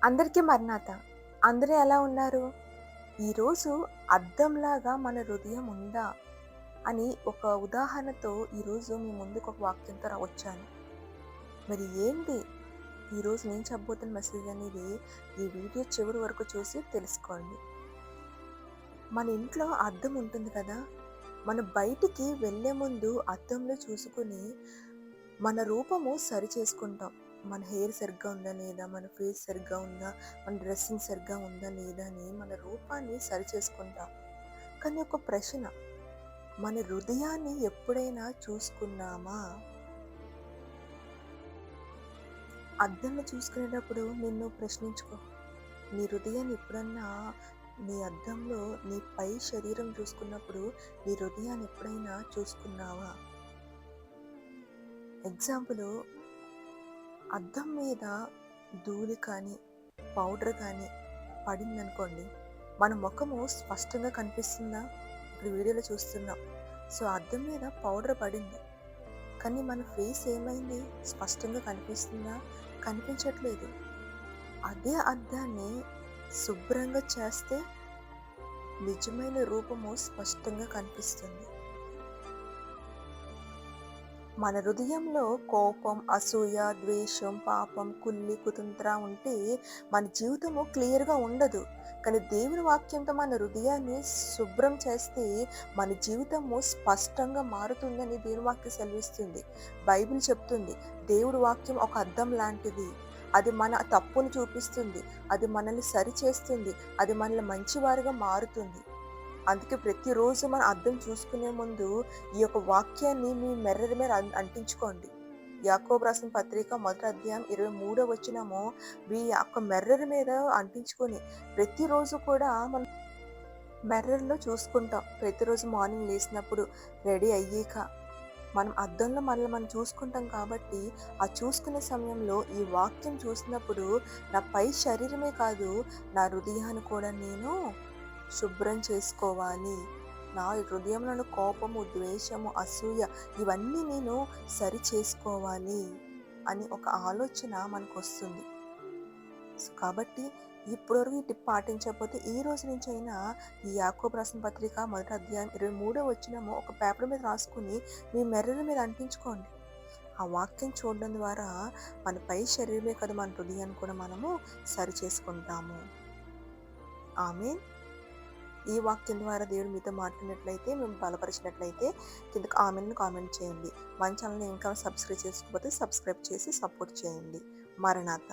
అందరికీ మర్నాత. అందరూ ఎలా ఉన్నారు? ఈరోజు అద్దంలాగా మన హృదయం ఉందా? అని ఒక ఉదాహరణతో ఈరోజు మీ ముందుకు ఒక వాక్యంతో వచ్చాను. మరి ఏంటి ఈరోజు నేను చెప్పబోతున్న మెసేజ్ అనేది ఈ వీడియో చివరి వరకు చూసి తెలుసుకోండి. మన ఇంట్లో అద్దం ఉంటుంది కదా! మనం బయటికి వెళ్ళే ముందు అద్దంలో చూసుకొని మన రూపము సరి చేసుకుంటాం. మన హెయిర్ సరిగ్గా ఉందా లేదా? మన ఫేస్ సరిగ్గా ఉందా? మన డ్రెస్సింగ్ సరిగ్గా ఉందా లేదా? అని మన రూపాన్ని సరి చేసుకుంటాం. కానీ ఒక ప్రశ్న, మన హృదయాన్ని ఎప్పుడైనా చూసుకున్నామా? అద్దంలో చూసుకునేటప్పుడు నిన్ను ప్రశ్నించుకో. నీ హృదయాన్ని ఎప్పుడన్నా నీ అద్దంలో నీ పై శరీరం చూసుకున్నప్పుడు నీ హృదయాన్ని ఎప్పుడైనా చూసుకున్నావా? ఎగ్జాంపుల్, అద్దం మీద ధూళి కానీ పౌడర్ కానీ పడిందనుకోండి, మన ముఖము స్పష్టంగా కనిపిస్తుందా? ఇప్పుడు వీడియోలో చూస్తున్నాం. సో అద్దం మీద పౌడర్ పడింది, కానీ మన ఫేస్ ఏమైంది? స్పష్టంగా కనిపిస్తుందా? కనిపించట్లేదు. అదే అద్దాన్ని శుభ్రంగా చేస్తే నిజమైన రూపము స్పష్టంగా కనిపిస్తుంది. మన హృదయంలో కోపం, అసూయ, ద్వేషం, పాపం, కుళ్ళి, కుతంత్ర ఉంటే మన జీవితము క్లియర్గా ఉండదు. కానీ దేవుని వాక్యంతో మన హృదయాన్ని శుభ్రం చేస్తే మన జీవితము స్పష్టంగా మారుతుందని దేవుని వాక్యం సెలవిస్తుంది. బైబిల్ చెప్తుంది, దేవుడి వాక్యం ఒక అద్దం లాంటిది. అది మన తప్పును చూపిస్తుంది, అది మనల్ని సరిచేస్తుంది, అది మనల్ని మంచివారిగా మారుతుంది. అందుకే ప్రతిరోజు మనం అద్దం చూసుకునే ముందు ఈ యొక్క వాక్యాన్ని మీ మిర్రర్ మీద అంటించుకోండి. యాకోబు రాసిన పత్రిక 1వ అధ్యాయం 23వ వచనము మీ యొక్క మిర్రర్ మీద అంటించుకొని ప్రతిరోజు కూడా మనం మిర్రర్‌లో చూసుకుంటాం. ప్రతిరోజు మార్నింగ్ లేసినప్పుడు రెడీ అయ్యాక మనం అద్దంలో మనల్ని మనం చూసుకుంటాం కాబట్టి, ఆ చూసుకునే సమయంలో ఈ వాక్యం చూసినప్పుడు నా పై శరీరమే కాదు, నా హృదయాన్ని కూడా నేను శుభ్రం చేసుకోవాలి. నా హృదయంలోని కోపము, ద్వేషము, అసూయ ఇవన్నీ నేను సరి చేసుకోవాలి అని ఒక ఆలోచన మనకొస్తుంది. కాబట్టి ఇప్పటివరకు ఈ టిప్ పాటించకపోతే ఈ రోజు నుంచైనా ఈ యాకోబు రాసిన పత్రిక 1వ అధ్యాయం 23వ వచనము ఒక పేపర్ మీద రాసుకుని మీ మిర్రర్ మీద అంటించుకోండి. ఆ వాక్యం చూడడం ద్వారా మన పై శరీరమే కాదు, మన హృదయాన్ని కూడా మనము సరి చేసుకుంటాము. ఆమేన్. ఈ వాక్యం ద్వారా దేవుడు మీతో మాట్లాడినట్లయితే, మేము బలపరిచినట్లయితే కింద కామెంట్ చేయండి. మన ఛానల్ని ఇంకా సబ్స్క్రైబ్ చేసుకోకపోతే సబ్స్క్రైబ్ చేసి సపోర్ట్ చేయండి. మరణాత.